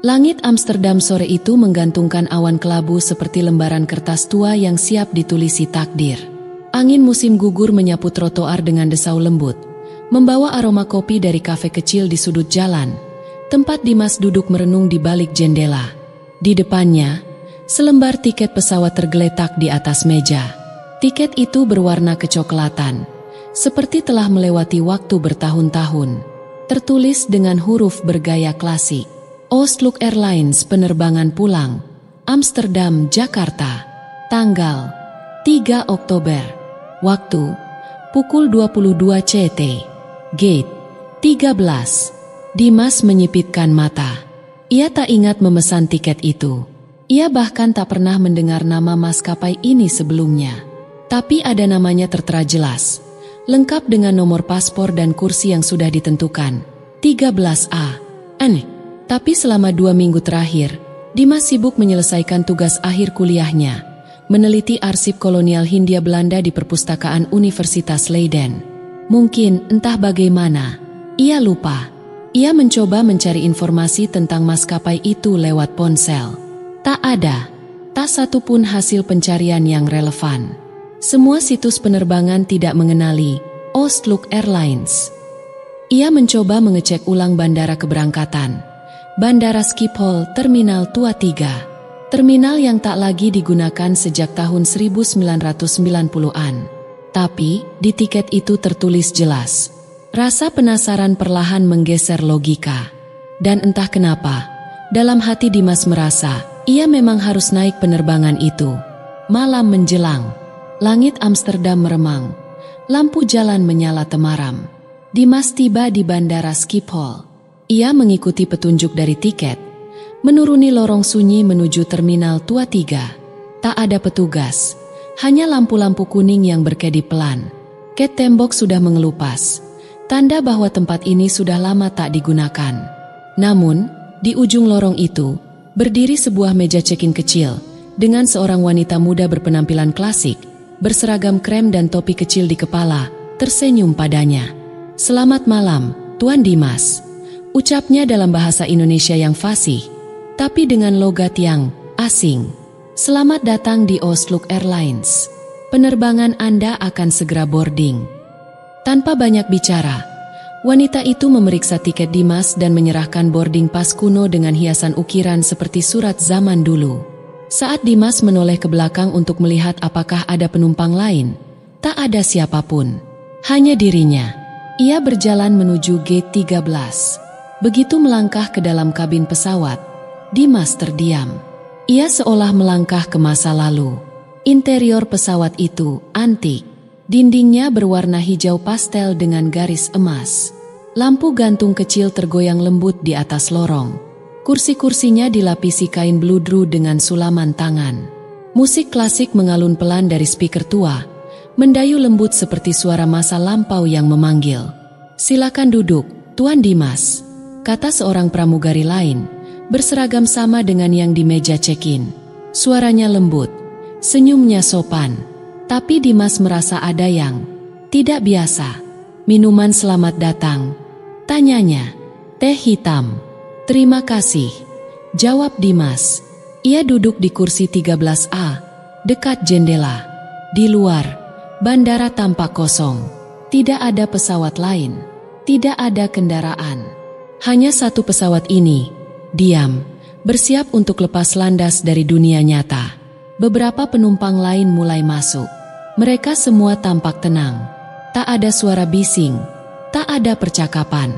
Langit Amsterdam sore itu menggantungkan awan kelabu seperti lembaran kertas tua yang siap ditulisi takdir. Angin musim gugur menyapu trotoar dengan desau lembut, membawa aroma kopi dari kafe kecil di sudut jalan, tempat Dimas duduk merenung di balik jendela. Di depannya, selembar tiket pesawat tergeletak di atas meja. Tiket itu berwarna kecoklatan, seperti telah melewati waktu bertahun-tahun. Tertulis dengan huruf bergaya klasik. Oostlook Airlines penerbangan pulang, Amsterdam, Jakarta. Tanggal 3 Oktober. Waktu pukul 22 CT. Gate 13. Dimas menyipitkan mata. Ia tak ingat memesan tiket itu. Ia bahkan tak pernah mendengar nama maskapai ini sebelumnya. Tapi ada namanya tertera jelas, lengkap dengan nomor paspor dan kursi yang sudah ditentukan. 13A. Aneh. Tapi selama 2 minggu terakhir, Dimas sibuk menyelesaikan tugas akhir kuliahnya, meneliti arsip kolonial Hindia Belanda di Perpustakaan Universitas Leiden. Mungkin entah bagaimana, ia lupa. Ia mencoba mencari informasi tentang maskapai itu lewat ponsel. Tak ada, tak satu pun hasil pencarian yang relevan. Semua situs penerbangan tidak mengenali Oostlook Airlines. Ia mencoba mengecek ulang bandara keberangkatan. Bandara Schiphol, Terminal Tua 3. Terminal yang tak lagi digunakan sejak tahun 1990-an. Tapi, di tiket itu tertulis jelas. Rasa penasaran perlahan menggeser logika. Dan entah kenapa, dalam hati Dimas merasa, ia memang harus naik penerbangan itu. Malam menjelang. Langit Amsterdam meremang. Lampu jalan menyala temaram. Dimas tiba di Bandara Schiphol. Ia mengikuti petunjuk dari tiket, menuruni lorong sunyi menuju Terminal Tua 3. Tak ada petugas, hanya lampu-lampu kuning yang berkedip pelan. Ket tembok sudah mengelupas, tanda bahwa tempat ini sudah lama tak digunakan. Namun, di ujung lorong itu, berdiri sebuah meja check-in kecil, dengan seorang wanita muda berpenampilan klasik, berseragam krem dan topi kecil di kepala, tersenyum padanya. "Selamat malam, Tuan Dimas," ucapnya dalam bahasa Indonesia yang fasih, tapi dengan logat yang asing. "Selamat datang di Oostlook Airlines. Penerbangan Anda akan segera boarding." Tanpa banyak bicara, wanita itu memeriksa tiket Dimas dan menyerahkan boarding pass kuno dengan hiasan ukiran seperti surat zaman dulu. Saat Dimas menoleh ke belakang untuk melihat apakah ada penumpang lain, tak ada siapapun. Hanya dirinya. Ia berjalan menuju gate 13. Begitu melangkah ke dalam kabin pesawat, Dimas terdiam. Ia seolah melangkah ke masa lalu. Interior pesawat itu antik. Dindingnya berwarna hijau pastel dengan garis emas. Lampu gantung kecil tergoyang lembut di atas lorong. Kursi-kursinya dilapisi kain bludru dengan sulaman tangan. Musik klasik mengalun pelan dari speaker tua, mendayu lembut seperti suara masa lampau yang memanggil. "Silakan duduk, Tuan Dimas," kata seorang pramugari lain, berseragam sama dengan yang di meja check-in. Suaranya lembut, senyumnya sopan, tapi Dimas merasa ada yang tidak biasa. "Minuman selamat datang?" tanyanya. "Teh hitam." "Terima kasih," jawab Dimas. Ia duduk di kursi 13A, dekat jendela. Di luar, bandara tampak kosong. Tidak ada pesawat lain, tidak ada kendaraan. Hanya satu pesawat ini, diam, bersiap untuk lepas landas dari dunia nyata. Beberapa penumpang lain mulai masuk. Mereka semua tampak tenang. Tak ada suara bising, tak ada percakapan.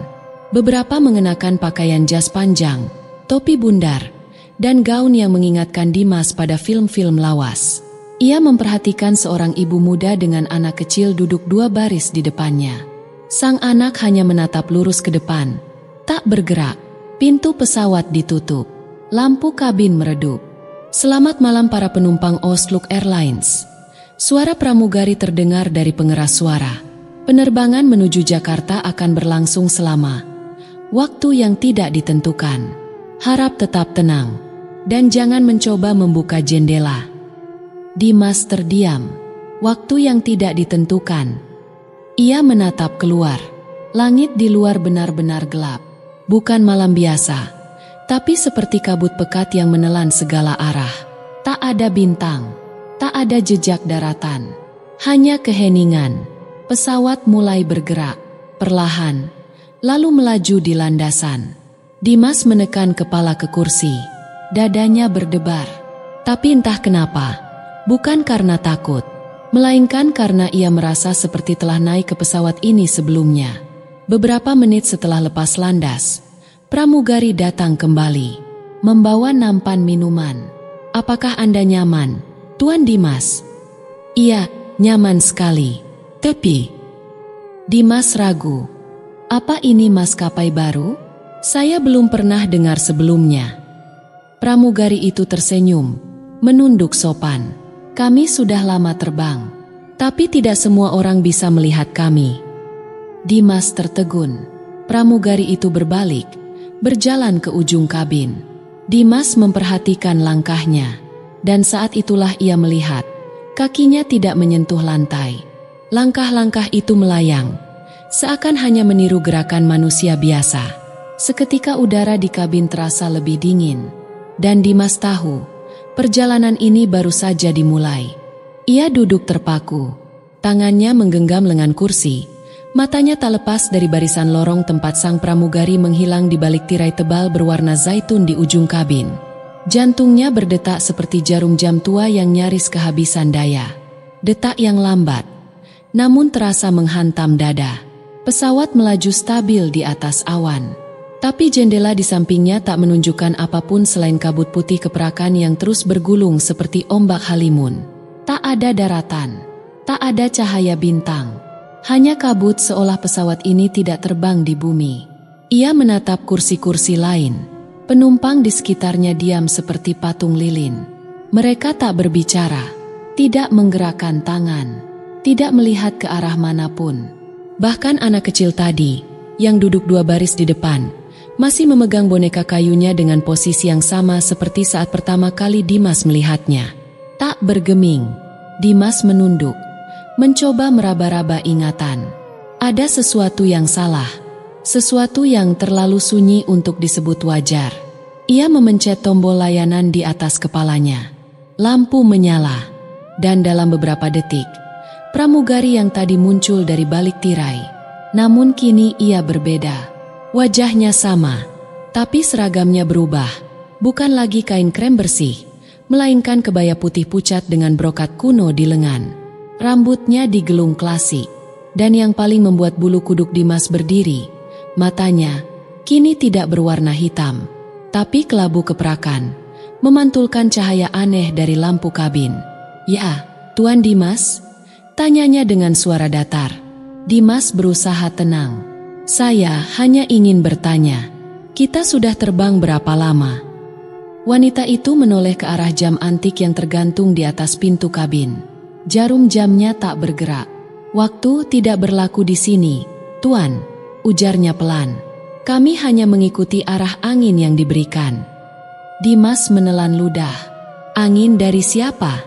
Beberapa mengenakan pakaian jas panjang, topi bundar, dan gaun yang mengingatkan Dimas pada film-film lawas. Ia memperhatikan seorang ibu muda dengan anak kecil duduk 2 baris di depannya. Sang anak hanya menatap lurus ke depan, tak bergerak. Pintu pesawat ditutup. Lampu kabin meredup. "Selamat malam para penumpang Oostlook Airlines." Suara pramugari terdengar dari pengeras suara. "Penerbangan menuju Jakarta akan berlangsung selama waktu yang tidak ditentukan. Harap tetap tenang dan jangan mencoba membuka jendela." Dimas terdiam. Waktu yang tidak ditentukan. Ia menatap keluar. Langit di luar benar-benar gelap. Bukan malam biasa, Tapi seperti kabut pekat yang menelan segala arah. Tak ada bintang, tak ada jejak daratan, hanya keheningan. Pesawat mulai bergerak, perlahan, lalu melaju di landasan. Dimas menekan kepala ke kursi, dadanya berdebar. Tapi entah kenapa, bukan karena takut, melainkan karena ia merasa seperti telah naik ke pesawat ini sebelumnya. Beberapa menit setelah lepas landas, pramugari datang kembali, membawa nampan minuman. "Apakah Anda nyaman, Tuan Dimas?" "Iya, nyaman sekali." "Tapi..." Dimas ragu. "Apa ini maskapai baru? Saya belum pernah dengar sebelumnya." Pramugari itu tersenyum, menunduk sopan. "Kami sudah lama terbang, tapi tidak semua orang bisa melihat kami." Dimas tertegun. Pramugari itu berbalik, berjalan ke ujung kabin. Dimas memperhatikan langkahnya, dan saat itulah ia melihat kakinya tidak menyentuh lantai. Langkah-langkah itu melayang, seakan hanya meniru gerakan manusia biasa. Seketika udara di kabin terasa lebih dingin, dan Dimas tahu perjalanan ini baru saja dimulai. Ia duduk terpaku, tangannya menggenggam lengan kursi. Matanya tak lepas dari barisan lorong tempat sang pramugari menghilang di balik tirai tebal berwarna zaitun di ujung kabin. Jantungnya berdetak seperti jarum jam tua yang nyaris kehabisan daya. Detak yang lambat, namun terasa menghantam dada. Pesawat melaju stabil di atas awan. Tapi jendela di sampingnya tak menunjukkan apapun selain kabut putih keperakan yang terus bergulung seperti ombak halimun. Tak ada daratan, tak ada cahaya bintang. Hanya kabut seolah pesawat ini tidak terbang di bumi. Ia menatap kursi-kursi lain. Penumpang di sekitarnya diam seperti patung lilin. Mereka tak berbicara, tidak menggerakkan tangan, tidak melihat ke arah manapun. Bahkan anak kecil tadi, yang duduk dua baris di depan, masih memegang boneka kayunya dengan posisi yang sama seperti saat pertama kali Dimas melihatnya. Tak bergeming, Dimas menunduk, mencoba meraba-raba ingatan. Ada sesuatu yang salah, sesuatu yang terlalu sunyi untuk disebut wajar. Ia memencet tombol layanan di atas kepalanya. Lampu menyala, dan dalam beberapa detik, pramugari yang tadi muncul dari balik tirai. Namun kini ia berbeda. Wajahnya sama, tapi seragamnya berubah. Bukan lagi kain krem bersih, melainkan kebaya putih pucat dengan brokat kuno di lengan. Rambutnya digelung klasik, dan yang paling membuat bulu kuduk Dimas berdiri, matanya kini tidak berwarna hitam, tapi kelabu keperakan, memantulkan cahaya aneh dari lampu kabin. "Ya, Tuan Dimas?" tanyanya dengan suara datar. Dimas berusaha tenang. "Saya hanya ingin bertanya, kita sudah terbang berapa lama?" Wanita itu menoleh ke arah jam antik yang tergantung di atas pintu kabin. Jarum jamnya tak bergerak. "Waktu tidak berlaku di sini, Tuan," ujarnya pelan. "Kami hanya mengikuti arah angin yang diberikan." Dimas menelan ludah. "Angin dari siapa?"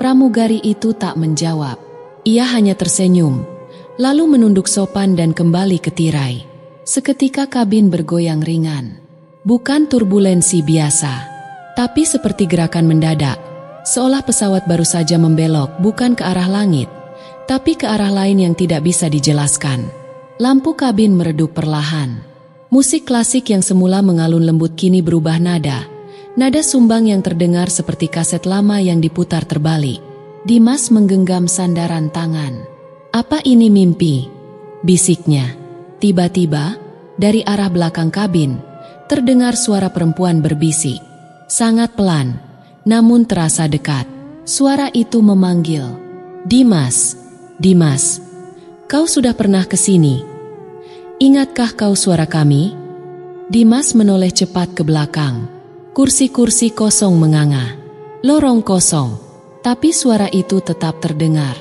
Pramugari itu tak menjawab. Ia hanya tersenyum, lalu menunduk sopan dan kembali ke tirai. Seketika kabin bergoyang ringan. Bukan turbulensi biasa, tapi seperti gerakan mendadak. Seolah pesawat baru saja membelok bukan ke arah langit, tapi ke arah lain yang tidak bisa dijelaskan. Lampu kabin meredup perlahan. Musik klasik yang semula mengalun lembut kini berubah nada. Nada sumbang yang terdengar seperti kaset lama yang diputar terbalik. Dimas menggenggam sandaran tangan. "Apa ini mimpi?" bisiknya. Tiba-tiba, dari arah belakang kabin, terdengar suara perempuan berbisik. Sangat pelan, namun terasa dekat. Suara itu memanggil, "Dimas, Dimas, kau sudah pernah ke sini? Ingatkah kau suara kami?" Dimas menoleh cepat ke belakang. Kursi-kursi kosong menganga. Lorong kosong, tapi suara itu tetap terdengar.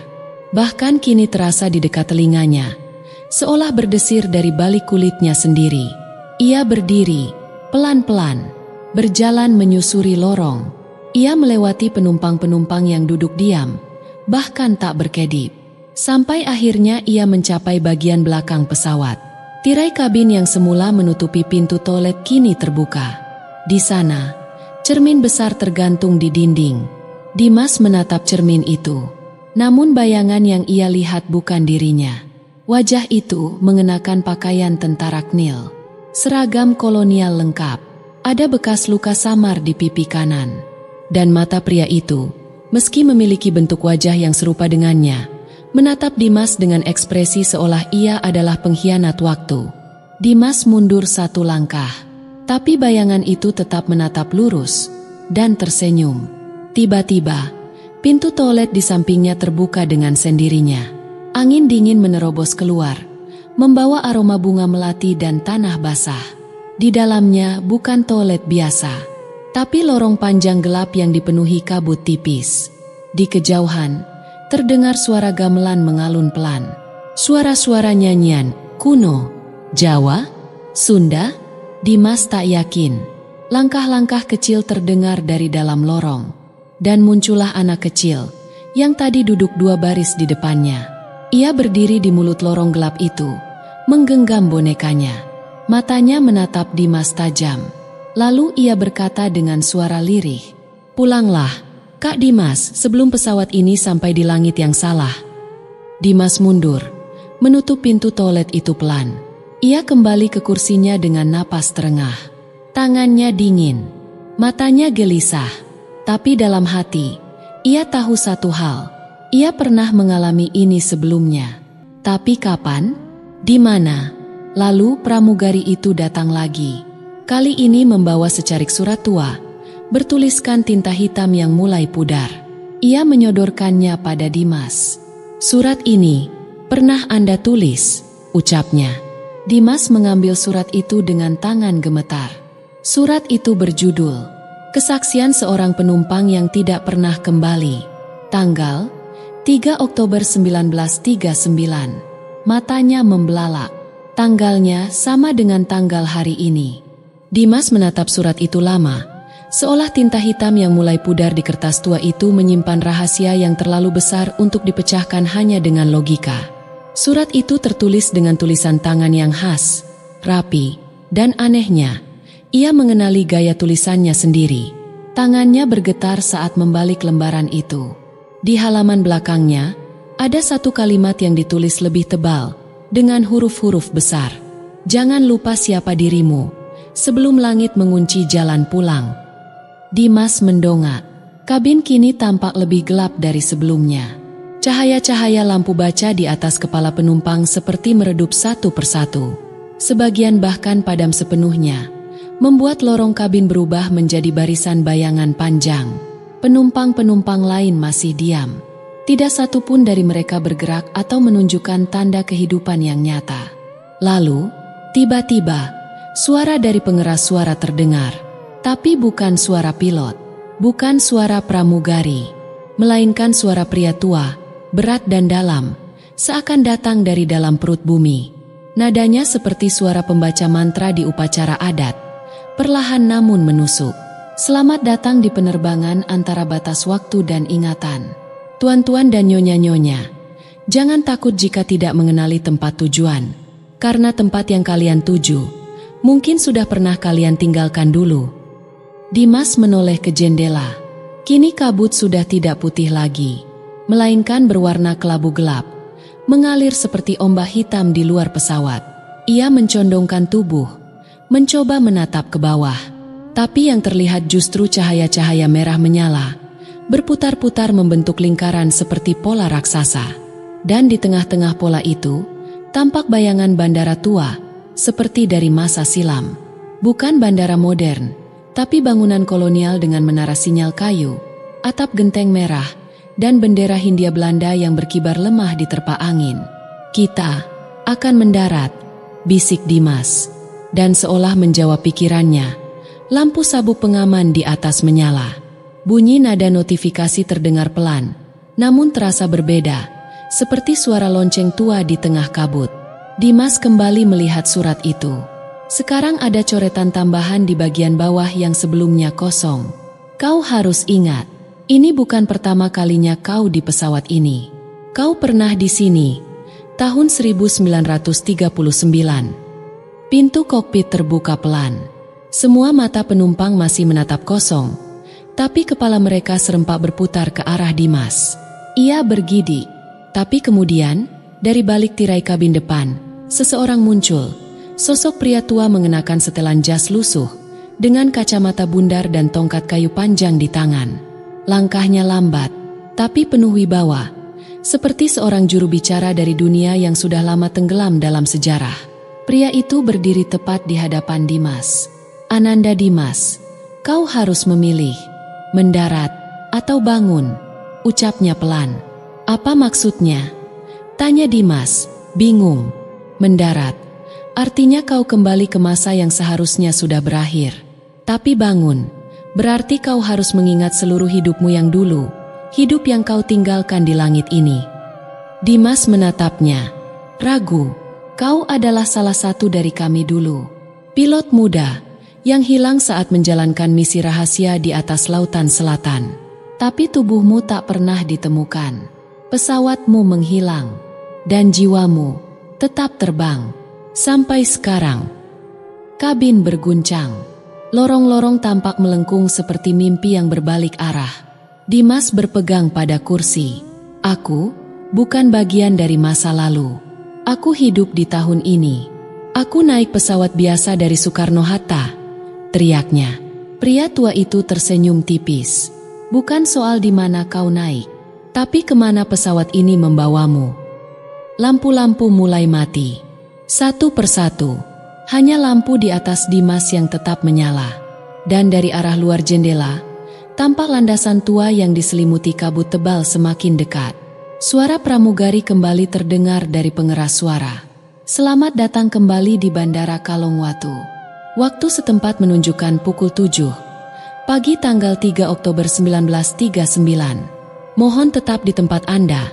Bahkan kini terasa di dekat telinganya, seolah berdesir dari balik kulitnya sendiri. Ia berdiri, pelan-pelan, berjalan menyusuri lorong. Ia melewati penumpang-penumpang yang duduk diam, bahkan tak berkedip. Sampai akhirnya ia mencapai bagian belakang pesawat. Tirai kabin yang semula menutupi pintu toilet kini terbuka. Di sana, cermin besar tergantung di dinding. Dimas menatap cermin itu. Namun bayangan yang ia lihat bukan dirinya. Wajah itu mengenakan pakaian tentara KNIL. Seragam kolonial lengkap. Ada bekas luka samar di pipi kanan. Dan mata pria itu, meski memiliki bentuk wajah yang serupa dengannya, menatap Dimas dengan ekspresi seolah ia adalah pengkhianat waktu. Dimas mundur satu langkah. Tapi bayangan itu tetap menatap lurus dan tersenyum. Tiba-tiba, pintu toilet di sampingnya terbuka dengan sendirinya. Angin dingin menerobos keluar, membawa aroma bunga melati dan tanah basah. Di dalamnya bukan toilet biasa, tapi lorong panjang gelap yang dipenuhi kabut tipis. Di kejauhan, terdengar suara gamelan mengalun pelan. Suara-suara nyanyian kuno, Jawa, Sunda. Dimas tak yakin. Langkah-langkah kecil terdengar dari dalam lorong. Dan muncullah anak kecil, yang tadi duduk dua baris di depannya. Ia berdiri di mulut lorong gelap itu, menggenggam bonekanya. Matanya menatap Dimas tajam. Lalu ia berkata dengan suara lirih, "Pulanglah, Kak Dimas, sebelum pesawat ini sampai di langit yang salah." Dimas mundur, menutup pintu toilet itu pelan. Ia kembali ke kursinya dengan napas terengah. Tangannya dingin, matanya gelisah. Tapi dalam hati, ia tahu satu hal. Ia pernah mengalami ini sebelumnya. Tapi kapan? Di mana? Lalu pramugari itu datang lagi. Kali ini membawa secarik surat tua, bertuliskan tinta hitam yang mulai pudar. Ia menyodorkannya pada Dimas. "Surat ini pernah Anda tulis," ucapnya. Dimas mengambil surat itu dengan tangan gemetar. Surat itu berjudul, "Kesaksian seorang penumpang yang tidak pernah kembali." Tanggal 3 Oktober 1939. Matanya membelalak. Tanggalnya sama dengan tanggal hari ini. Dimas menatap surat itu lama, seolah tinta hitam yang mulai pudar di kertas tua itu menyimpan rahasia yang terlalu besar untuk dipecahkan hanya dengan logika. Surat itu tertulis dengan tulisan tangan yang khas, rapi, dan anehnya, ia mengenali gaya tulisannya sendiri. Tangannya bergetar saat membalik lembaran itu. Di halaman belakangnya, ada satu kalimat yang ditulis lebih tebal, dengan huruf-huruf besar. "Jangan lupa siapa dirimu, sebelum langit mengunci jalan pulang." Dimas mendongak. Kabin kini tampak lebih gelap dari sebelumnya. Cahaya-cahaya lampu baca di atas kepala penumpang seperti meredup satu persatu. Sebagian bahkan padam sepenuhnya, membuat lorong kabin berubah menjadi barisan bayangan panjang. Penumpang-penumpang lain masih diam. Tidak satu pun dari mereka bergerak atau menunjukkan tanda kehidupan yang nyata. Lalu, tiba-tiba, suara dari pengeras suara terdengar. Tapi bukan suara pilot, bukan suara pramugari, melainkan suara pria tua, berat dan dalam, seakan datang dari dalam perut bumi. Nadanya seperti suara pembaca mantra di upacara adat, perlahan namun menusuk. "Selamat datang di penerbangan antara batas waktu dan ingatan. Tuan-tuan dan nyonya-nyonya, jangan takut jika tidak mengenali tempat tujuan, karena tempat yang kalian tuju, mungkin sudah pernah kalian tinggalkan dulu." Dimas menoleh ke jendela. Kini kabut sudah tidak putih lagi, melainkan berwarna kelabu gelap, mengalir seperti ombak hitam di luar pesawat. Ia mencondongkan tubuh, mencoba menatap ke bawah. Tapi yang terlihat justru cahaya-cahaya merah menyala, berputar-putar membentuk lingkaran seperti pola raksasa. Dan di tengah-tengah pola itu, tampak bayangan bandara tua, seperti dari masa silam. Bukan bandara modern, tapi bangunan kolonial dengan menara sinyal kayu, atap genteng merah, dan bendera Hindia Belanda yang berkibar lemah diterpa angin. "Kita akan mendarat," bisik Dimas. Dan seolah menjawab pikirannya, lampu sabuk pengaman di atas menyala. Bunyi nada notifikasi terdengar pelan, namun terasa berbeda, seperti suara lonceng tua di tengah kabut. Dimas kembali melihat surat itu. Sekarang ada coretan tambahan di bagian bawah yang sebelumnya kosong. "Kau harus ingat, ini bukan pertama kalinya kau di pesawat ini. Kau pernah di sini, tahun 1939. Pintu kokpit terbuka pelan. Semua mata penumpang masih menatap kosong, tapi kepala mereka serempak berputar ke arah Dimas. Ia bergidik, tapi kemudian, dari balik tirai kabin depan, seseorang muncul. Sosok pria tua mengenakan setelan jas lusuh, dengan kacamata bundar dan tongkat kayu panjang di tangan. Langkahnya lambat, tapi penuh wibawa, seperti seorang juru bicara dari dunia yang sudah lama tenggelam dalam sejarah. Pria itu berdiri tepat di hadapan Dimas. "Ananda Dimas, kau harus memilih, mendarat atau bangun," ucapnya pelan. "Apa maksudnya?" tanya Dimas, bingung. "Mendarat, artinya kau kembali ke masa yang seharusnya sudah berakhir. Tapi bangun, berarti kau harus mengingat seluruh hidupmu yang dulu, hidup yang kau tinggalkan di langit ini." Dimas menatapnya, ragu. "Kau adalah salah satu dari kami dulu. Pilot muda, yang hilang saat menjalankan misi rahasia di atas lautan selatan. Tapi tubuhmu tak pernah ditemukan. Pesawatmu menghilang, dan jiwamu tetap terbang. Sampai sekarang." Kabin berguncang. Lorong-lorong tampak melengkung seperti mimpi yang berbalik arah. Dimas berpegang pada kursi. "Aku bukan bagian dari masa lalu. Aku hidup di tahun ini. Aku naik pesawat biasa dari Soekarno-Hatta," teriaknya. Pria tua itu tersenyum tipis. "Bukan soal di mana kau naik, tapi kemana pesawat ini membawamu." Lampu-lampu mulai mati. Satu persatu, hanya lampu di atas Dimas yang tetap menyala. Dan dari arah luar jendela, tampak landasan tua yang diselimuti kabut tebal semakin dekat. Suara pramugari kembali terdengar dari pengeras suara. "Selamat datang kembali di Bandara Kalongwatu." Waktu setempat menunjukkan pukul 7 pagi tanggal 3 Oktober 1939. "Mohon tetap di tempat Anda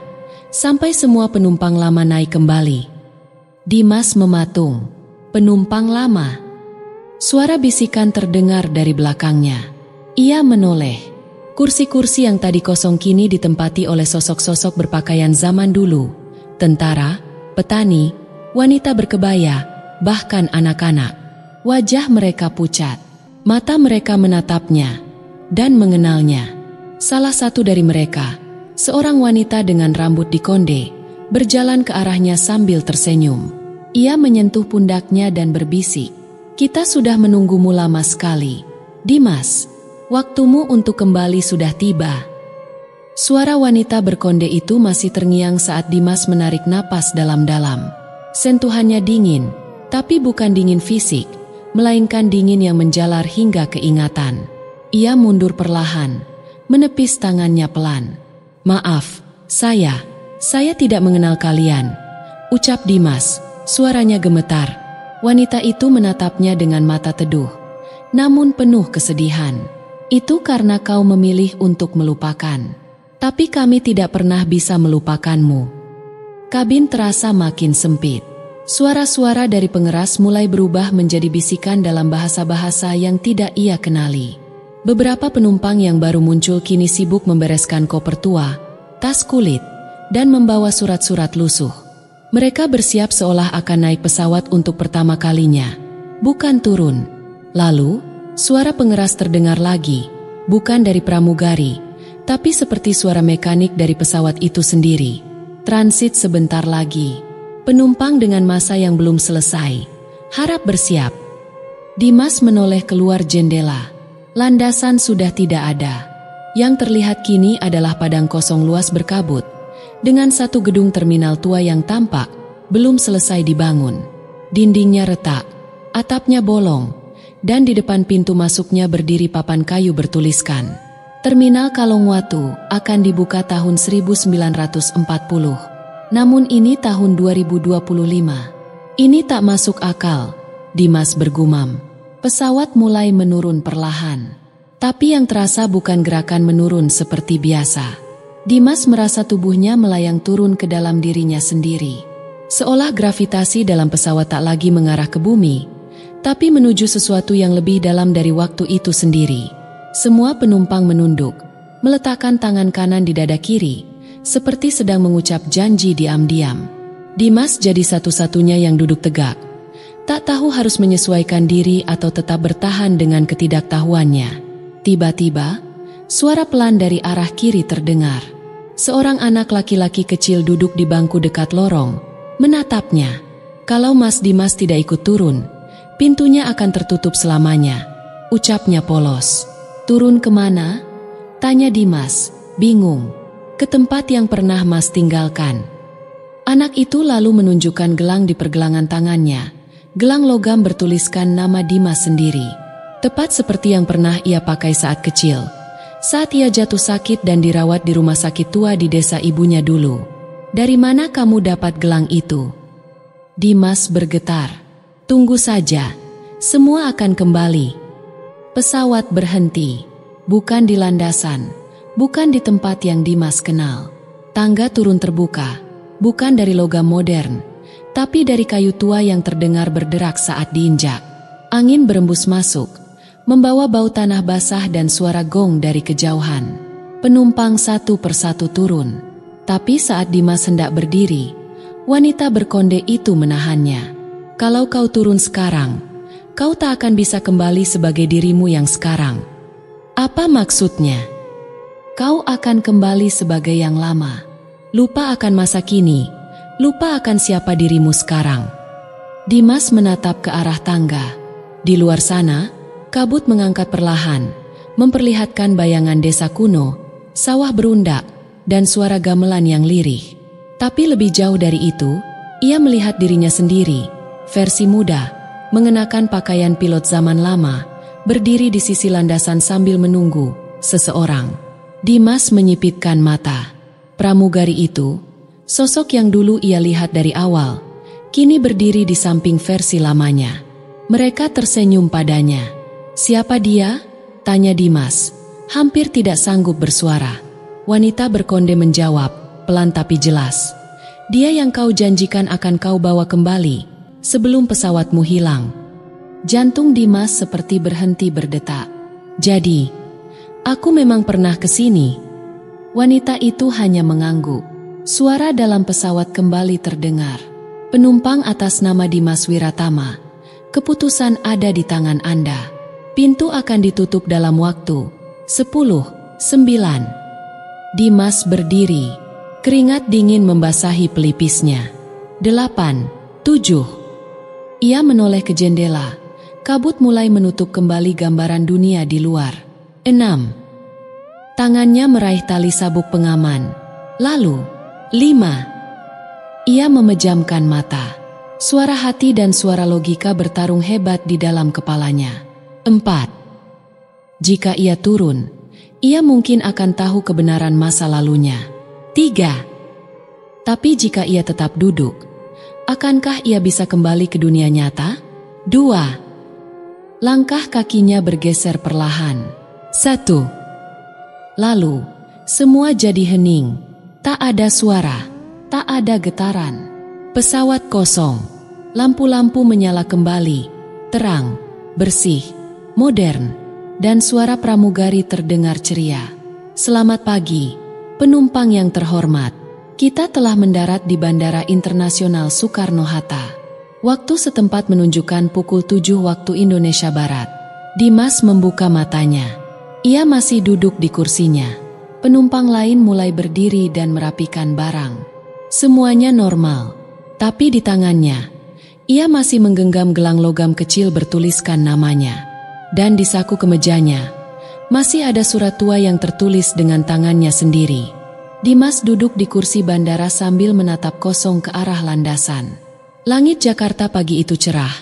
sampai semua penumpang lama naik kembali." Dimas mematung. "Penumpang lama?" Suara bisikan terdengar dari belakangnya. Ia menoleh. Kursi-kursi yang tadi kosong kini ditempati oleh sosok-sosok berpakaian zaman dulu. Tentara, petani, wanita berkebaya, bahkan anak-anak. Wajah mereka pucat. Mata mereka menatapnya dan mengenalnya. Salah satu dari mereka, seorang wanita dengan rambut dikonde, berjalan ke arahnya sambil tersenyum. Ia menyentuh pundaknya dan berbisik, "Kita sudah menunggumu lama sekali, Dimas. Waktumu untuk kembali sudah tiba." Suara wanita berkonde itu masih terngiang saat Dimas menarik napas dalam-dalam. Sentuhannya dingin, tapi bukan dingin fisik, melainkan dingin yang menjalar hingga keingatan. Ia mundur perlahan, menepis tangannya pelan. "Maaf, saya tidak mengenal kalian," ucap Dimas, suaranya gemetar. Wanita itu menatapnya dengan mata teduh, namun penuh kesedihan. "Itu karena kau memilih untuk melupakan. Tapi kami tidak pernah bisa melupakanmu." Kabin terasa makin sempit. Suara-suara dari pengeras mulai berubah menjadi bisikan dalam bahasa-bahasa yang tidak ia kenali. Beberapa penumpang yang baru muncul kini sibuk membereskan koper tua, tas kulit, dan membawa surat-surat lusuh. Mereka bersiap seolah akan naik pesawat untuk pertama kalinya, bukan turun. Lalu, suara pengeras terdengar lagi, bukan dari pramugari, tapi seperti suara mekanik dari pesawat itu sendiri. "Transit sebentar lagi. Penumpang dengan masa yang belum selesai, harap bersiap." Dimas menoleh keluar jendela. Landasan sudah tidak ada. Yang terlihat kini adalah padang kosong luas berkabut, dengan satu gedung terminal tua yang tampak belum selesai dibangun. Dindingnya retak, atapnya bolong, dan di depan pintu masuknya berdiri papan kayu bertuliskan, "Terminal Kalongwatu akan dibuka tahun 1940. Namun ini tahun 2025. Ini tak masuk akal," Dimas bergumam. Pesawat mulai menurun perlahan. Tapi yang terasa bukan gerakan menurun seperti biasa. Dimas merasa tubuhnya melayang turun ke dalam dirinya sendiri. Seolah gravitasi dalam pesawat tak lagi mengarah ke bumi, tapi menuju sesuatu yang lebih dalam dari waktu itu sendiri. Semua penumpang menunduk, meletakkan tangan kanan di dada kiri, seperti sedang mengucap janji diam-diam. Dimas jadi satu-satunya yang duduk tegak, Tak tahu harus menyesuaikan diri atau tetap bertahan dengan ketidaktahuannya. Tiba-tiba, suara pelan dari arah kiri terdengar. Seorang anak laki-laki kecil duduk di bangku dekat lorong, menatapnya. Kalau Mas Dimas tidak ikut turun, pintunya akan tertutup selamanya, ucapnya polos. Turun kemana? Tanya Dimas, bingung. Ke tempat yang pernah Mas tinggalkan. Anak itu lalu menunjukkan gelang di pergelangan tangannya. Gelang logam bertuliskan nama Dimas sendiri. Tepat seperti yang pernah ia pakai saat kecil. Saat ia jatuh sakit dan dirawat di rumah sakit tua di desa ibunya dulu. Dari mana kamu dapat gelang itu? Dimas bergetar. Tunggu saja, semua akan kembali. Pesawat berhenti, bukan di landasan, bukan di tempat yang Dimas kenal. Tangga turun terbuka, bukan dari logam modern, tapi dari kayu tua yang terdengar berderak saat diinjak. Angin berembus masuk, membawa bau tanah basah dan suara gong dari kejauhan. Penumpang satu persatu turun. Tapi saat Dimas hendak berdiri, wanita berkonde itu menahannya. Kalau kau turun sekarang, kau tak akan bisa kembali sebagai dirimu yang sekarang. Apa maksudnya? Kau akan kembali sebagai yang lama. Lupa akan masa kini, lupa akan siapa dirimu sekarang. Dimas menatap ke arah tangga. Di luar sana, kabut mengangkat perlahan, memperlihatkan bayangan desa kuno, sawah berundak, dan suara gamelan yang lirih. Tapi lebih jauh dari itu, ia melihat dirinya sendiri, versi muda, mengenakan pakaian pilot zaman lama, berdiri di sisi landasan sambil menunggu seseorang. Dimas menyipitkan mata. Pramugari itu, sosok yang dulu ia lihat dari awal, kini berdiri di samping versi lamanya. Mereka tersenyum padanya. Siapa dia? Tanya Dimas, hampir tidak sanggup bersuara. Wanita berkonde menjawab, pelan tapi jelas. Dia yang kau janjikan akan kau bawa kembali, sebelum pesawatmu hilang. Jantung Dimas seperti berhenti berdetak. Jadi, aku memang pernah ke sini. Wanita itu hanya mengangguk. Suara dalam pesawat kembali terdengar. Penumpang atas nama Dimas Wiratama, keputusan ada di tangan Anda. Pintu akan ditutup dalam waktu 10, 9. Dimas berdiri. Keringat dingin membasahi pelipisnya. 8, 7. Ia menoleh ke jendela. Kabut mulai menutup kembali gambaran dunia di luar. 6. Tangannya meraih tali sabuk pengaman. Lalu, 5. Ia memejamkan mata. Suara hati dan suara logika bertarung hebat di dalam kepalanya. 4. Jika ia turun, ia mungkin akan tahu kebenaran masa lalunya. 3. Tapi jika ia tetap duduk, akankah ia bisa kembali ke dunia nyata? 2. Langkah kakinya bergeser perlahan. 1. Lalu, semua jadi hening. Tak ada suara, tak ada getaran. Pesawat kosong. Lampu-lampu menyala kembali. Terang, bersih, modern. Dan suara pramugari terdengar ceria. Selamat pagi, penumpang yang terhormat. Kita telah mendarat di Bandara Internasional Soekarno-Hatta. Waktu setempat menunjukkan pukul 7 waktu Indonesia Barat. Dimas membuka matanya. Ia masih duduk di kursinya. Penumpang lain mulai berdiri dan merapikan barang. Semuanya normal. Tapi di tangannya, ia masih menggenggam gelang logam kecil bertuliskan namanya. Dan di saku kemejanya, masih ada surat tua yang tertulis dengan tangannya sendiri. Dimas duduk di kursi bandara sambil menatap kosong ke arah landasan. Langit Jakarta pagi itu cerah,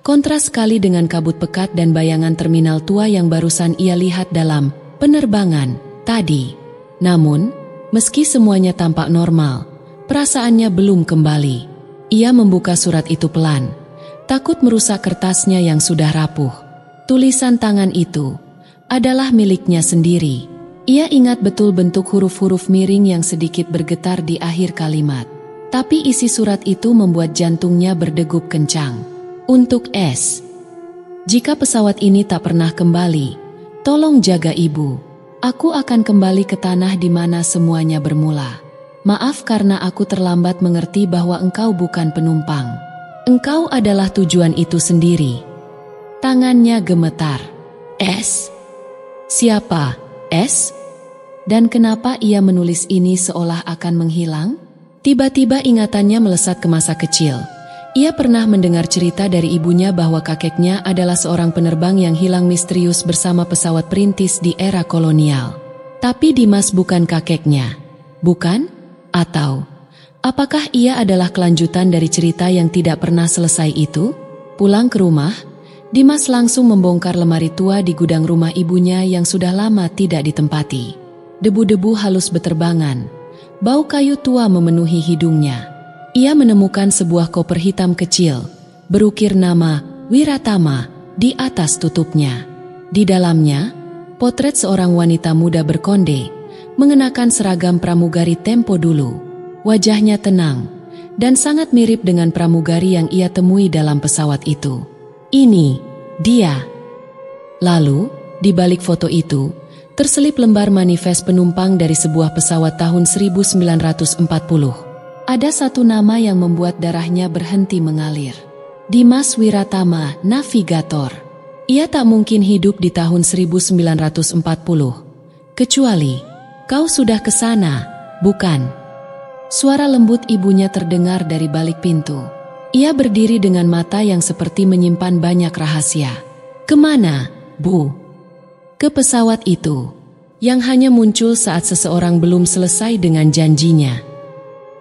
kontras sekali dengan kabut pekat dan bayangan terminal tua yang barusan ia lihat dalam penerbangan tadi. Namun, meski semuanya tampak normal, perasaannya belum kembali. Ia membuka surat itu pelan, takut merusak kertasnya yang sudah rapuh. Tulisan tangan itu adalah miliknya sendiri. Ia ingat betul bentuk huruf-huruf miring yang sedikit bergetar di akhir kalimat. Tapi isi surat itu membuat jantungnya berdegup kencang. Untuk S. Jika pesawat ini tak pernah kembali, tolong jaga ibu. Aku akan kembali ke tanah di mana semuanya bermula. Maaf karena aku terlambat mengerti bahwa engkau bukan penumpang. Engkau adalah tujuan itu sendiri. Tangannya gemetar. S. Siapa? S? Dan kenapa ia menulis ini seolah akan menghilang? Tiba-tiba ingatannya melesat ke masa kecil. Ia pernah mendengar cerita dari ibunya bahwa kakeknya adalah seorang penerbang yang hilang misterius bersama pesawat perintis di era kolonial. Tapi Dimas bukan kakeknya, bukan? Atau apakah ia adalah kelanjutan dari cerita yang tidak pernah selesai itu? Pulang ke rumah, Dimas langsung membongkar lemari tua di gudang rumah ibunya yang sudah lama tidak ditempati. Debu-debu halus beterbangan, bau kayu tua memenuhi hidungnya. Ia menemukan sebuah koper hitam kecil, berukir nama Wiratama di atas tutupnya. Di dalamnya, potret seorang wanita muda berkonde, mengenakan seragam pramugari tempo dulu. Wajahnya tenang, dan sangat mirip dengan pramugari yang ia temui dalam pesawat itu. Ini, dia. Lalu, di balik foto itu, terselip lembar manifest penumpang dari sebuah pesawat tahun 1940. Ada satu nama yang membuat darahnya berhenti mengalir. Dimas Wiratama, navigator. Ia tak mungkin hidup di tahun 1940. Kecuali, kau sudah ke sana, bukan? Suara lembut ibunya terdengar dari balik pintu. Ia berdiri dengan mata yang seperti menyimpan banyak rahasia. Kemana, Bu? Ke pesawat itu, yang hanya muncul saat seseorang belum selesai dengan janjinya.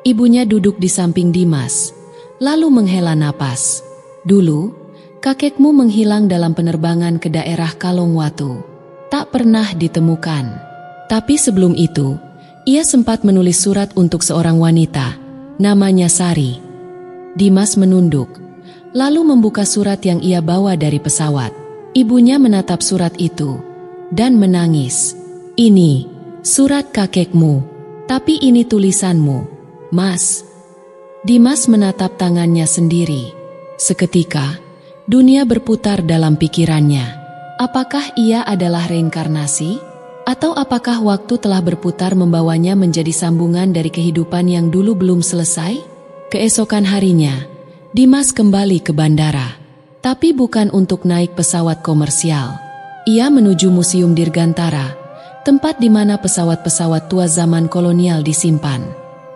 Ibunya duduk di samping Dimas, lalu menghela napas. Dulu, kakekmu menghilang dalam penerbangan ke daerah Kalongwatu. Tak pernah ditemukan. Tapi sebelum itu, ia sempat menulis surat untuk seorang wanita, namanya Sari. Dimas menunduk, lalu membuka surat yang ia bawa dari pesawat. Ibunya menatap surat itu, dan menangis. Ini, surat kakekmu, tapi ini tulisanmu, Mas. Dimas menatap tangannya sendiri. Seketika, dunia berputar dalam pikirannya. Apakah ia adalah reinkarnasi? Atau apakah waktu telah berputar membawanya menjadi sambungan dari kehidupan yang dulu belum selesai? Keesokan harinya, Dimas kembali ke bandara. Tapi bukan untuk naik pesawat komersial. Ia menuju Museum Dirgantara, tempat di mana pesawat-pesawat tua zaman kolonial disimpan.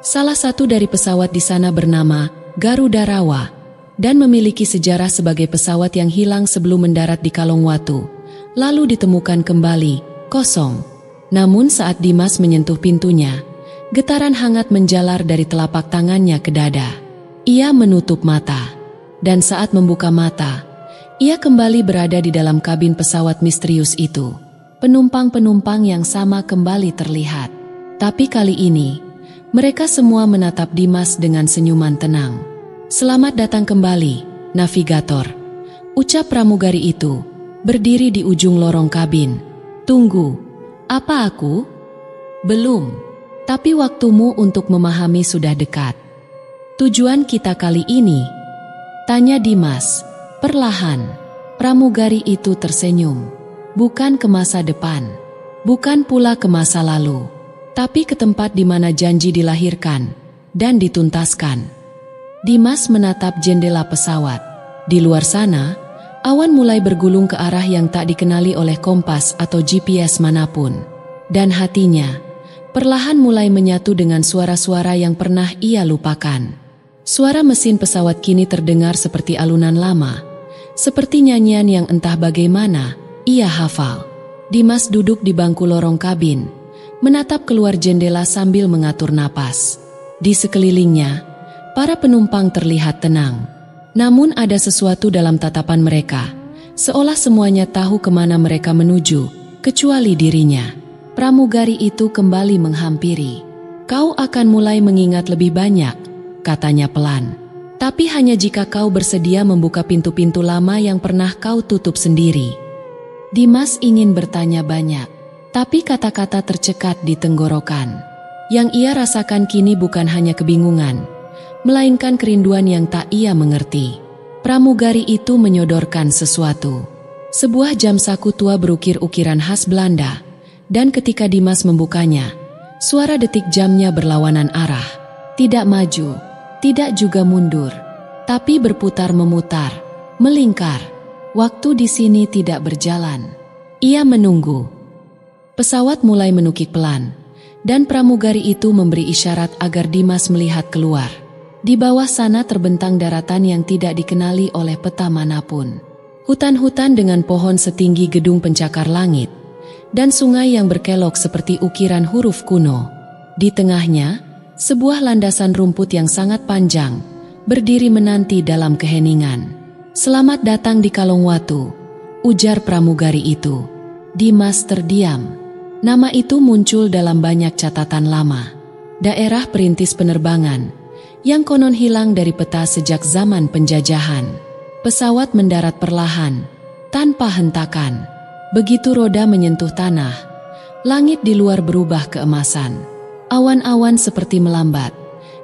Salah satu dari pesawat di sana bernama Garuda Rawa dan memiliki sejarah sebagai pesawat yang hilang sebelum mendarat di Kalongwatu, lalu ditemukan kembali, kosong. Namun saat Dimas menyentuh pintunya, getaran hangat menjalar dari telapak tangannya ke dada. Ia menutup mata, dan saat membuka mata, ia kembali berada di dalam kabin pesawat misterius itu. Penumpang-penumpang yang sama kembali terlihat. Tapi kali ini, mereka semua menatap Dimas dengan senyuman tenang. Selamat datang kembali, navigator, ucap pramugari itu, berdiri di ujung lorong kabin. Tunggu, apa aku? Belum, tapi waktumu untuk memahami sudah dekat. Tujuan kita kali ini? Tanya Dimas, perlahan. Pramugari itu tersenyum. Bukan ke masa depan, bukan pula ke masa lalu, tapi ke tempat di mana janji dilahirkan dan dituntaskan. Dimas menatap jendela pesawat. Di luar sana, awan mulai bergulung ke arah yang tak dikenali oleh kompas atau GPS manapun. Dan hatinya, perlahan mulai menyatu dengan suara-suara yang pernah ia lupakan. Suara mesin pesawat kini terdengar seperti alunan lama, seperti nyanyian yang entah bagaimana ia hafal. Dimas duduk di bangku lorong kabin, menatap keluar jendela sambil mengatur napas. Di sekelilingnya, para penumpang terlihat tenang. Namun ada sesuatu dalam tatapan mereka, seolah semuanya tahu kemana mereka menuju, kecuali dirinya. Pramugari itu kembali menghampiri. Kau akan mulai mengingat lebih banyak, katanya pelan. Tapi hanya jika kau bersedia membuka pintu-pintu lama yang pernah kau tutup sendiri. Dimas ingin bertanya banyak, tapi kata-kata tercekat di tenggorokan. Yang ia rasakan kini bukan hanya kebingungan, melainkan kerinduan yang tak ia mengerti. Pramugari itu menyodorkan sesuatu. Sebuah jam saku tua berukir ukiran khas Belanda, dan ketika Dimas membukanya, suara detik jamnya berlawanan arah. Tidak maju, tidak juga mundur. Tapi berputar-memutar, melingkar. Waktu di sini tidak berjalan. Ia menunggu. Pesawat mulai menukik pelan, dan pramugari itu memberi isyarat agar Dimas melihat keluar. Di bawah sana terbentang daratan yang tidak dikenali oleh peta manapun. Hutan-hutan dengan pohon setinggi gedung pencakar langit, dan sungai yang berkelok seperti ukiran huruf kuno. Di tengahnya, sebuah landasan rumput yang sangat panjang, berdiri menanti dalam keheningan. "Selamat datang di Kalongwatu," ujar pramugari itu. Dimas terdiam. Nama itu muncul dalam banyak catatan lama. Daerah perintis penerbangan, yang konon hilang dari peta sejak zaman penjajahan. Pesawat mendarat perlahan, tanpa hentakan. Begitu roda menyentuh tanah, langit di luar berubah keemasan. Awan-awan seperti melambat,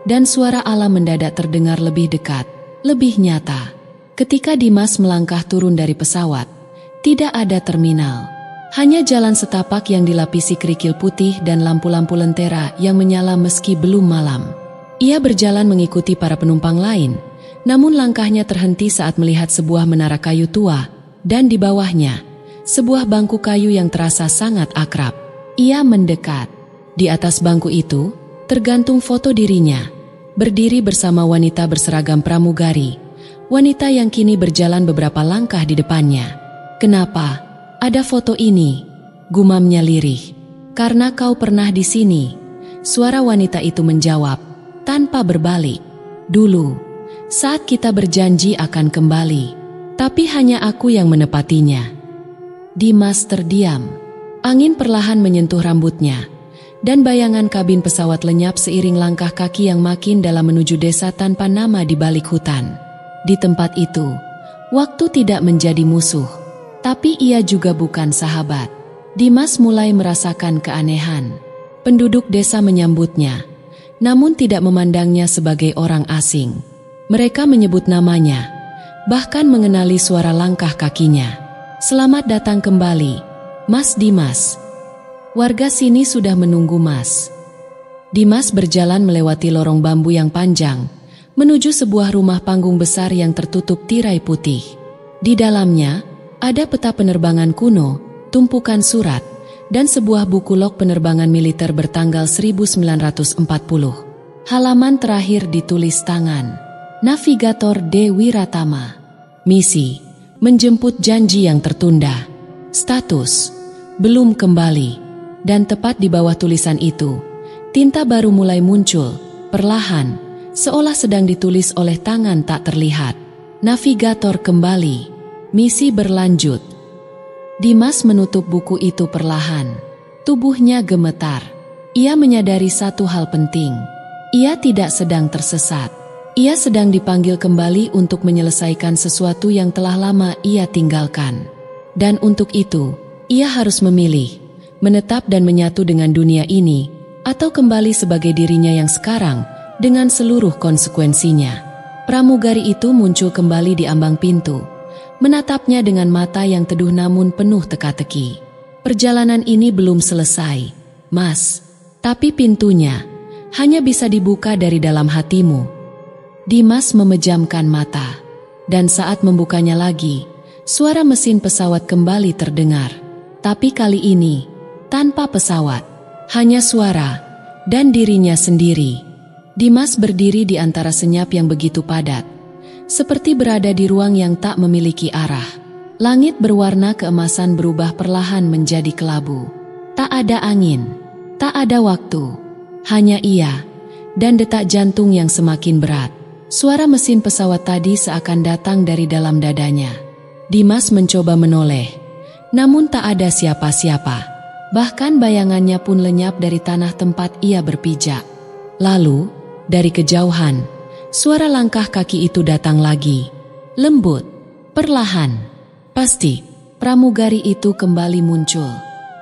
dan suara alam mendadak terdengar lebih dekat, lebih nyata. Ketika Dimas melangkah turun dari pesawat, tidak ada terminal. Hanya jalan setapak yang dilapisi kerikil putih dan lampu-lampu lentera yang menyala meski belum malam. Ia berjalan mengikuti para penumpang lain, namun langkahnya terhenti saat melihat sebuah menara kayu tua, dan di bawahnya, sebuah bangku kayu yang terasa sangat akrab. Ia mendekat. Di atas bangku itu, tergantung foto dirinya, berdiri bersama wanita berseragam pramugari, wanita yang kini berjalan beberapa langkah di depannya. "Kenapa ada foto ini?" gumamnya lirih. "Karena kau pernah di sini," suara wanita itu menjawab, tanpa berbalik. "Dulu, saat kita berjanji akan kembali, tapi hanya aku yang menepatinya." Dimas terdiam. Angin perlahan menyentuh rambutnya, dan bayangan kabin pesawat lenyap seiring langkah kaki yang makin dalam menuju desa tanpa nama di balik hutan. Di tempat itu, waktu tidak menjadi musuh, tapi ia juga bukan sahabat. Dimas mulai merasakan keanehan. Penduduk desa menyambutnya, namun tidak memandangnya sebagai orang asing. Mereka menyebut namanya, bahkan mengenali suara langkah kakinya. "Selamat datang kembali, Mas Dimas. Warga sini sudah menunggu Mas." Dimas berjalan melewati lorong bambu yang panjang, menuju sebuah rumah panggung besar yang tertutup tirai putih. Di dalamnya, ada peta penerbangan kuno, tumpukan surat, dan sebuah buku log penerbangan militer bertanggal 1940. Halaman terakhir ditulis tangan Navigator D. Wiratama. Misi, menjemput janji yang tertunda. Status, belum kembali. Dan tepat di bawah tulisan itu, tinta baru mulai muncul, perlahan, seolah sedang ditulis oleh tangan tak terlihat. Navigator kembali. Misi berlanjut. Dimas menutup buku itu perlahan. Tubuhnya gemetar. Ia menyadari satu hal penting. Ia tidak sedang tersesat. Ia sedang dipanggil kembali untuk menyelesaikan sesuatu yang telah lama ia tinggalkan. Dan untuk itu, ia harus memilih, menetap dan menyatu dengan dunia ini, atau kembali sebagai dirinya yang sekarang, dengan seluruh konsekuensinya. Pramugari itu muncul kembali di ambang pintu, menatapnya dengan mata yang teduh namun penuh teka-teki. "Perjalanan ini belum selesai, Mas. Tapi pintunya hanya bisa dibuka dari dalam hatimu." Dimas memejamkan mata, dan saat membukanya lagi, suara mesin pesawat kembali terdengar. Tapi kali ini, tanpa pesawat, hanya suara, dan dirinya sendiri. Dimas berdiri di antara senyap yang begitu padat, seperti berada di ruang yang tak memiliki arah. Langit berwarna keemasan berubah perlahan menjadi kelabu. Tak ada angin, tak ada waktu, hanya ia, dan detak jantung yang semakin berat. Suara mesin pesawat tadi seakan datang dari dalam dadanya. Dimas mencoba menoleh, namun tak ada siapa-siapa. Bahkan bayangannya pun lenyap dari tanah tempat ia berpijak. Lalu, dari kejauhan, suara langkah kaki itu datang lagi. Lembut, perlahan. Pasti, pramugari itu kembali muncul.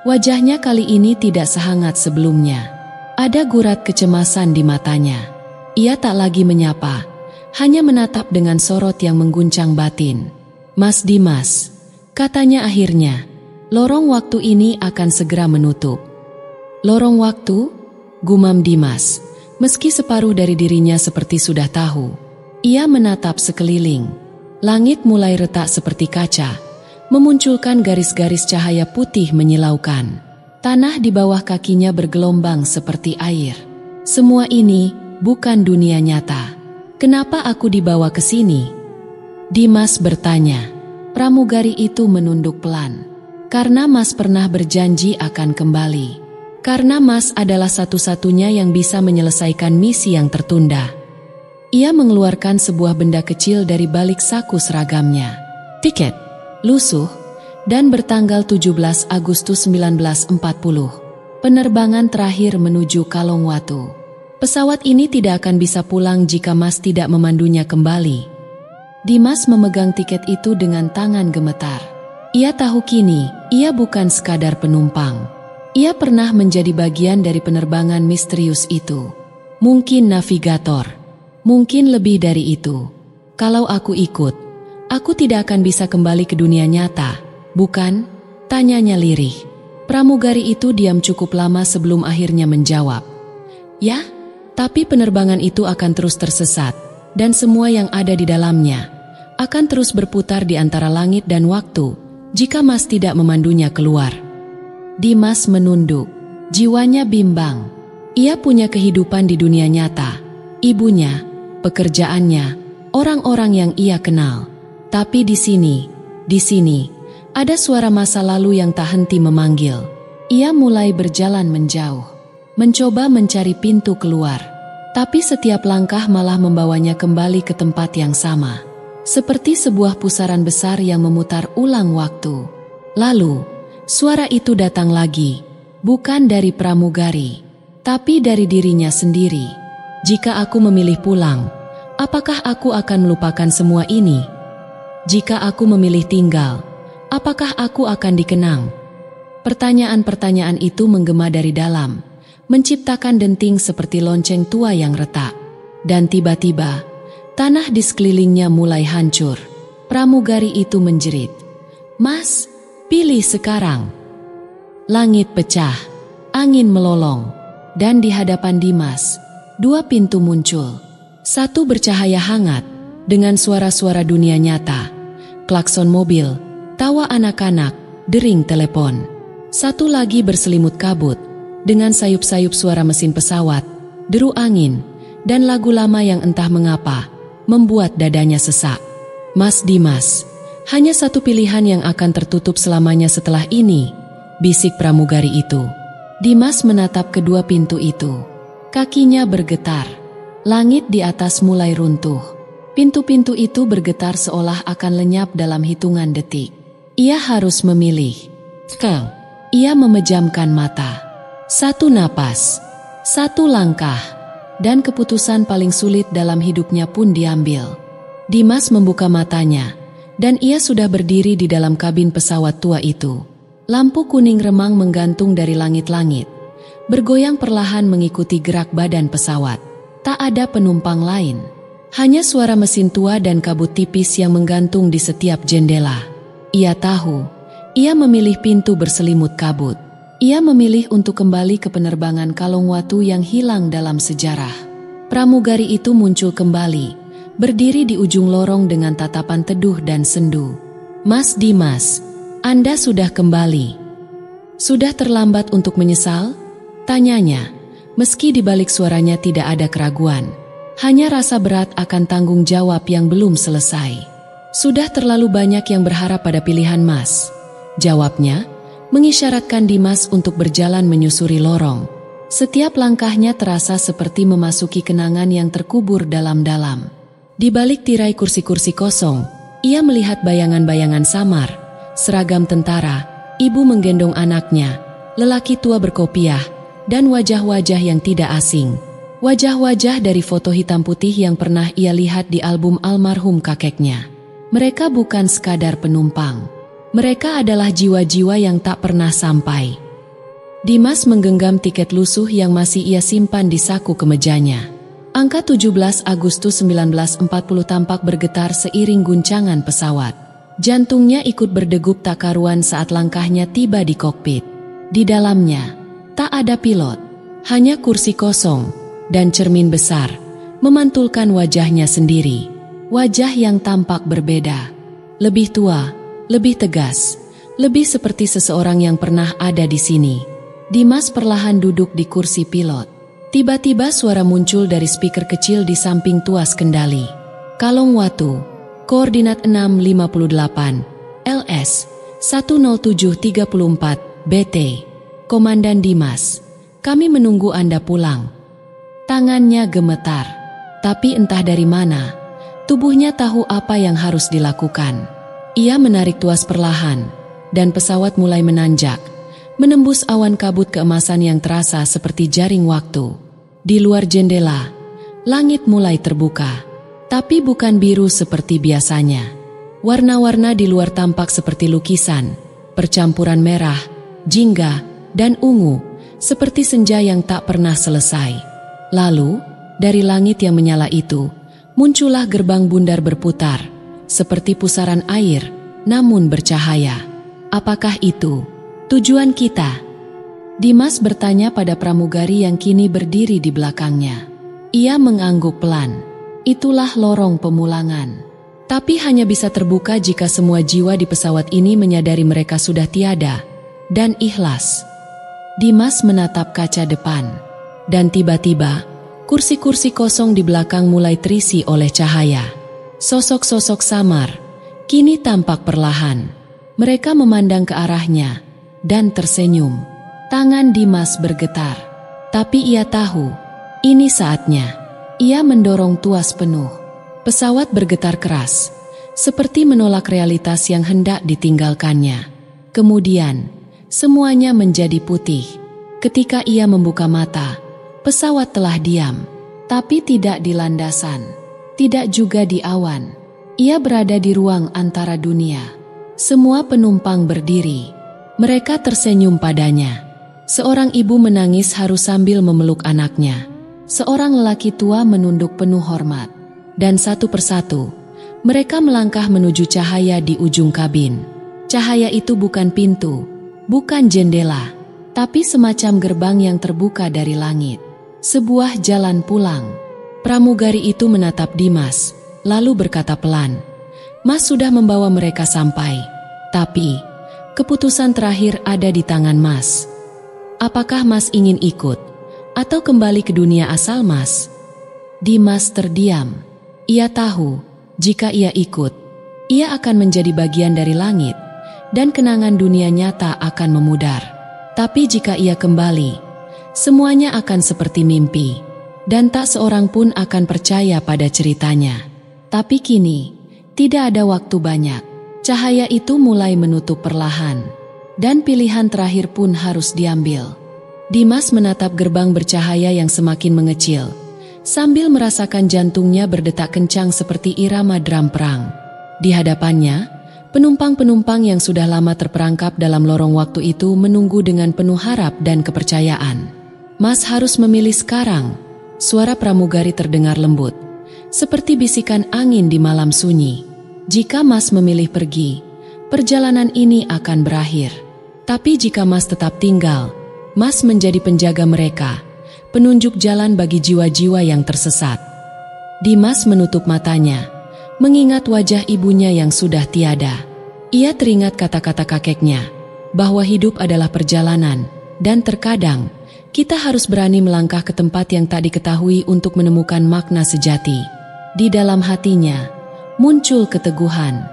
Wajahnya kali ini tidak sehangat sebelumnya. Ada gurat kecemasan di matanya. Ia tak lagi menyapa, hanya menatap dengan sorot yang mengguncang batin. "Mas Dimas," katanya akhirnya, "lorong waktu ini akan segera menutup." "Lorong waktu?" gumam Dimas, meski separuh dari dirinya seperti sudah tahu. Ia menatap sekeliling. Langit mulai retak seperti kaca, memunculkan garis-garis cahaya putih menyilaukan. Tanah di bawah kakinya bergelombang seperti air. Semua ini bukan dunia nyata. Kenapa aku dibawa ke sini? Dimas bertanya. Pramugari itu menunduk pelan. Karena Mas pernah berjanji akan kembali. Karena Mas adalah satu-satunya yang bisa menyelesaikan misi yang tertunda. Ia mengeluarkan sebuah benda kecil dari balik saku seragamnya. Tiket, lusuh, dan bertanggal 17 Agustus 1940. Penerbangan terakhir menuju Kalongwatu. Pesawat ini tidak akan bisa pulang jika Mas tidak memandunya kembali. Dimas memegang tiket itu dengan tangan gemetar. Ia tahu kini, ia bukan sekadar penumpang. Ia pernah menjadi bagian dari penerbangan misterius itu. Mungkin navigator, mungkin lebih dari itu. Kalau aku ikut, aku tidak akan bisa kembali ke dunia nyata, bukan? Tanyanya lirih. Pramugari itu diam cukup lama sebelum akhirnya menjawab. Ya, tapi penerbangan itu akan terus tersesat, dan semua yang ada di dalamnya akan terus berputar di antara langit dan waktu jika Mas tidak memandunya keluar. Dimas menunduk, jiwanya bimbang. Ia punya kehidupan di dunia nyata, ibunya, pekerjaannya, orang-orang yang ia kenal. Tapi di sini, ada suara masa lalu yang tak henti memanggil. Ia mulai berjalan menjauh, mencoba mencari pintu keluar. Tapi setiap langkah malah membawanya kembali ke tempat yang sama. Seperti sebuah pusaran besar yang memutar ulang waktu. Lalu, suara itu datang lagi, bukan dari pramugari, tapi dari dirinya sendiri. Jika aku memilih pulang, apakah aku akan melupakan semua ini? Jika aku memilih tinggal, apakah aku akan dikenang? Pertanyaan-pertanyaan itu menggema dari dalam, menciptakan denting seperti lonceng tua yang retak. Dan tiba-tiba, tanah di sekelilingnya mulai hancur. Pramugari itu menjerit, "Mas, pilih sekarang." Langit pecah, angin melolong, dan di hadapan Dimas, dua pintu muncul. Satu bercahaya hangat, dengan suara-suara dunia nyata, klakson mobil, tawa anak-anak, dering telepon. Satu lagi berselimut kabut, dengan sayup-sayup suara mesin pesawat, deru angin, dan lagu lama yang entah mengapa membuat dadanya sesak. Mas Dimas, hanya satu pilihan yang akan tertutup selamanya setelah ini, bisik pramugari itu. Dimas menatap kedua pintu itu. Kakinya bergetar. Langit di atas mulai runtuh. Pintu-pintu itu bergetar seolah akan lenyap dalam hitungan detik. Ia harus memilih. Ia memejamkan mata. Satu napas, satu langkah, dan keputusan paling sulit dalam hidupnya pun diambil. Dimas membuka matanya, dan ia sudah berdiri di dalam kabin pesawat tua itu. Lampu kuning remang menggantung dari langit-langit, bergoyang perlahan mengikuti gerak badan pesawat. Tak ada penumpang lain, hanya suara mesin tua dan kabut tipis yang menggantung di setiap jendela. Ia tahu, ia memilih pintu berselimut kabut. Ia memilih untuk kembali ke penerbangan Kalongwatu yang hilang dalam sejarah. Pramugari itu muncul kembali, berdiri di ujung lorong dengan tatapan teduh dan sendu. "Mas Dimas, Anda sudah kembali. Sudah terlambat untuk menyesal?" tanyanya, meski di balik suaranya tidak ada keraguan. Hanya rasa berat akan tanggung jawab yang belum selesai. "Sudah terlalu banyak yang berharap pada pilihan Mas," jawabnya, mengisyaratkan Dimas untuk berjalan menyusuri lorong. Setiap langkahnya terasa seperti memasuki kenangan yang terkubur dalam-dalam. Di balik tirai kursi-kursi kosong, ia melihat bayangan-bayangan samar, seragam tentara, ibu menggendong anaknya, lelaki tua berkopiah, dan wajah-wajah yang tidak asing. Wajah-wajah dari foto hitam putih yang pernah ia lihat di album almarhum kakeknya. Mereka bukan sekadar penumpang. Mereka adalah jiwa-jiwa yang tak pernah sampai. Dimas menggenggam tiket lusuh yang masih ia simpan di saku kemejanya. Angka 17 Agustus 1940 tampak bergetar seiring guncangan pesawat. Jantungnya ikut berdegup tak karuan saat langkahnya tiba di kokpit. Di dalamnya, tak ada pilot, hanya kursi kosong dan cermin besar, memantulkan wajahnya sendiri. Wajah yang tampak berbeda, lebih tua, lebih tegas, lebih seperti seseorang yang pernah ada di sini. Dimas perlahan duduk di kursi pilot. Tiba-tiba suara muncul dari speaker kecil di samping tuas kendali. Kalong Watu, koordinat 658, LS 10734, BT. Komandan Dimas, kami menunggu Anda pulang. Tangannya gemetar, tapi entah dari mana, tubuhnya tahu apa yang harus dilakukan. Ia menarik tuas perlahan, dan pesawat mulai menanjak, menembus awan kabut keemasan yang terasa seperti jaring waktu. Di luar jendela, langit mulai terbuka, tapi bukan biru seperti biasanya. Warna-warna di luar tampak seperti lukisan, percampuran merah, jingga, dan ungu, seperti senja yang tak pernah selesai. Lalu, dari langit yang menyala itu, muncullah gerbang bundar berputar, seperti pusaran air, namun bercahaya. Apakah itu tujuan kita? Dimas bertanya pada pramugari yang kini berdiri di belakangnya. Ia mengangguk pelan. Itulah lorong pemulangan. Tapi hanya bisa terbuka jika semua jiwa di pesawat ini menyadari mereka sudah tiada, dan ikhlas. Dimas menatap kaca depan. Dan tiba-tiba, kursi-kursi kosong di belakang mulai terisi oleh cahaya. Sosok-sosok samar, kini tampak perlahan. Mereka memandang ke arahnya, dan tersenyum. Tangan Dimas bergetar. Tapi ia tahu, ini saatnya. Ia mendorong tuas penuh. Pesawat bergetar keras, seperti menolak realitas yang hendak ditinggalkannya. Kemudian, semuanya menjadi putih. Ketika ia membuka mata, pesawat telah diam, tapi tidak di landasan, tidak juga di awan. Ia berada di ruang antara dunia. Semua penumpang berdiri. Mereka tersenyum padanya. Seorang ibu menangis haru sambil memeluk anaknya. Seorang lelaki tua menunduk penuh hormat. Dan satu persatu, mereka melangkah menuju cahaya di ujung kabin. Cahaya itu bukan pintu, bukan jendela, tapi semacam gerbang yang terbuka dari langit. Sebuah jalan pulang. Pramugari itu menatap Dimas, lalu berkata pelan, "Mas sudah membawa mereka sampai. Tapi, keputusan terakhir ada di tangan Mas. Apakah Mas ingin ikut, atau kembali ke dunia asal Mas?" Dimas terdiam. Ia tahu, jika ia ikut, ia akan menjadi bagian dari langit, dan kenangan dunia nyata akan memudar. Tapi jika ia kembali, semuanya akan seperti mimpi, dan tak seorang pun akan percaya pada ceritanya. Tapi kini, tidak ada waktu banyak. Cahaya itu mulai menutup perlahan, dan pilihan terakhir pun harus diambil. Dimas menatap gerbang bercahaya yang semakin mengecil, sambil merasakan jantungnya berdetak kencang seperti irama drum perang. Di hadapannya, penumpang-penumpang yang sudah lama terperangkap dalam lorong waktu itu menunggu dengan penuh harap dan kepercayaan. "Mas harus memilih sekarang," suara pramugari terdengar lembut, seperti bisikan angin di malam sunyi. "Jika Mas memilih pergi, perjalanan ini akan berakhir. Tapi jika Mas tetap tinggal, Mas menjadi penjaga mereka, penunjuk jalan bagi jiwa-jiwa yang tersesat." Dimas menutup matanya, mengingat wajah ibunya yang sudah tiada. Ia teringat kata-kata kakeknya, bahwa hidup adalah perjalanan, dan terkadang kita harus berani melangkah ke tempat yang tak diketahui untuk menemukan makna sejati. Di dalam hatinya muncul keteguhan.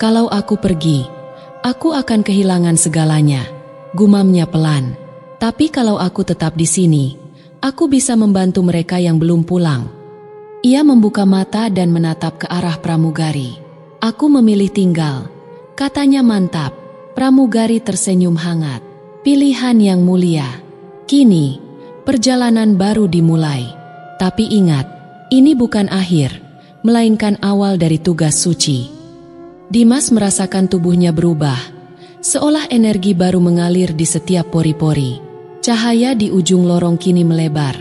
"Kalau aku pergi, aku akan kehilangan segalanya," gumamnya pelan. "Tapi kalau aku tetap di sini, aku bisa membantu mereka yang belum pulang." Ia membuka mata dan menatap ke arah pramugari. "Aku memilih tinggal," katanya mantap. Pramugari tersenyum hangat. "Pilihan yang mulia. Kini, perjalanan baru dimulai. Tapi ingat, ini bukan akhir, melainkan awal dari tugas suci." Dimas merasakan tubuhnya berubah, seolah energi baru mengalir di setiap pori-pori. Cahaya di ujung lorong kini melebar,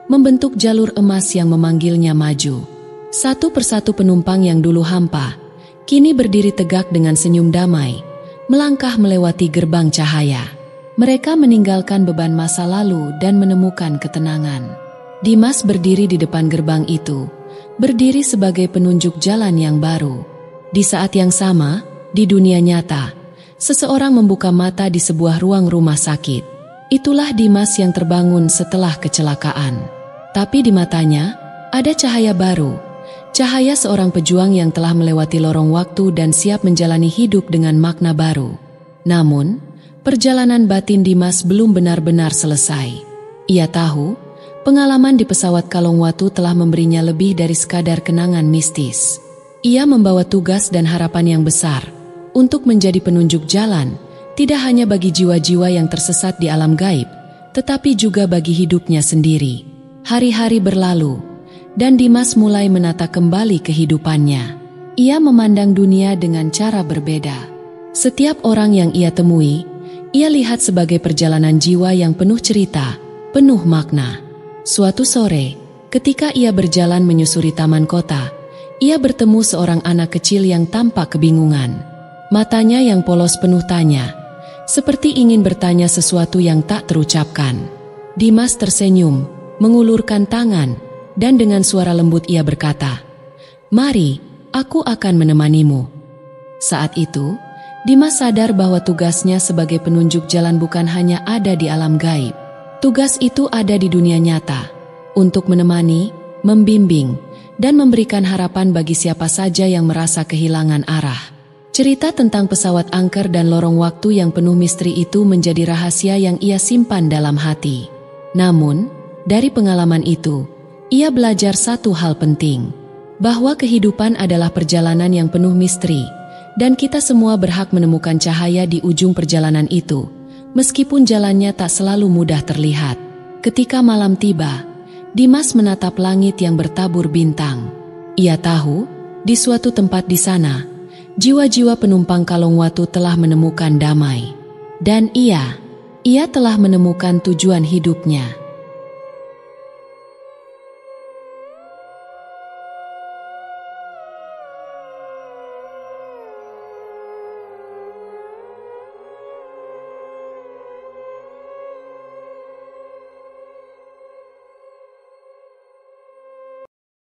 membentuk jalur emas yang memanggilnya maju. Satu persatu penumpang yang dulu hampa, kini berdiri tegak dengan senyum damai, melangkah melewati gerbang cahaya. Mereka meninggalkan beban masa lalu dan menemukan ketenangan. Dimas berdiri di depan gerbang itu, berdiri sebagai penunjuk jalan yang baru. Di saat yang sama, di dunia nyata, seseorang membuka mata di sebuah ruang rumah sakit. Itulah Dimas yang terbangun setelah kecelakaan. Tapi di matanya, ada cahaya baru. Cahaya seorang pejuang yang telah melewati lorong waktu dan siap menjalani hidup dengan makna baru. Namun, perjalanan batin Dimas belum benar-benar selesai. Ia tahu, pengalaman di pesawat Kalongwatu telah memberinya lebih dari sekadar kenangan mistis. Ia membawa tugas dan harapan yang besar untuk menjadi penunjuk jalan, tidak hanya bagi jiwa-jiwa yang tersesat di alam gaib, tetapi juga bagi hidupnya sendiri. Hari-hari berlalu, dan Dimas mulai menata kembali kehidupannya. Ia memandang dunia dengan cara berbeda. Setiap orang yang ia temui, ia lihat sebagai perjalanan jiwa yang penuh cerita, penuh makna. Suatu sore, ketika ia berjalan menyusuri taman kota, ia bertemu seorang anak kecil yang tampak kebingungan. Matanya yang polos penuh tanya, seperti ingin bertanya sesuatu yang tak terucapkan. Dimas tersenyum, mengulurkan tangan, dan dengan suara lembut ia berkata, "Mari, aku akan menemanimu." Saat itu, Dimas sadar bahwa tugasnya sebagai penunjuk jalan bukan hanya ada di alam gaib. Tugas itu ada di dunia nyata, untuk menemani, membimbing, dan memberikan harapan bagi siapa saja yang merasa kehilangan arah. Cerita tentang pesawat angker dan lorong waktu yang penuh misteri itu menjadi rahasia yang ia simpan dalam hati. Namun, dari pengalaman itu, ia belajar satu hal penting, bahwa kehidupan adalah perjalanan yang penuh misteri, dan kita semua berhak menemukan cahaya di ujung perjalanan itu, meskipun jalannya tak selalu mudah terlihat. Ketika malam tiba, Dimas menatap langit yang bertabur bintang. Ia tahu, di suatu tempat di sana, jiwa-jiwa penumpang Kalongwatu telah menemukan damai. Dan ia telah menemukan tujuan hidupnya.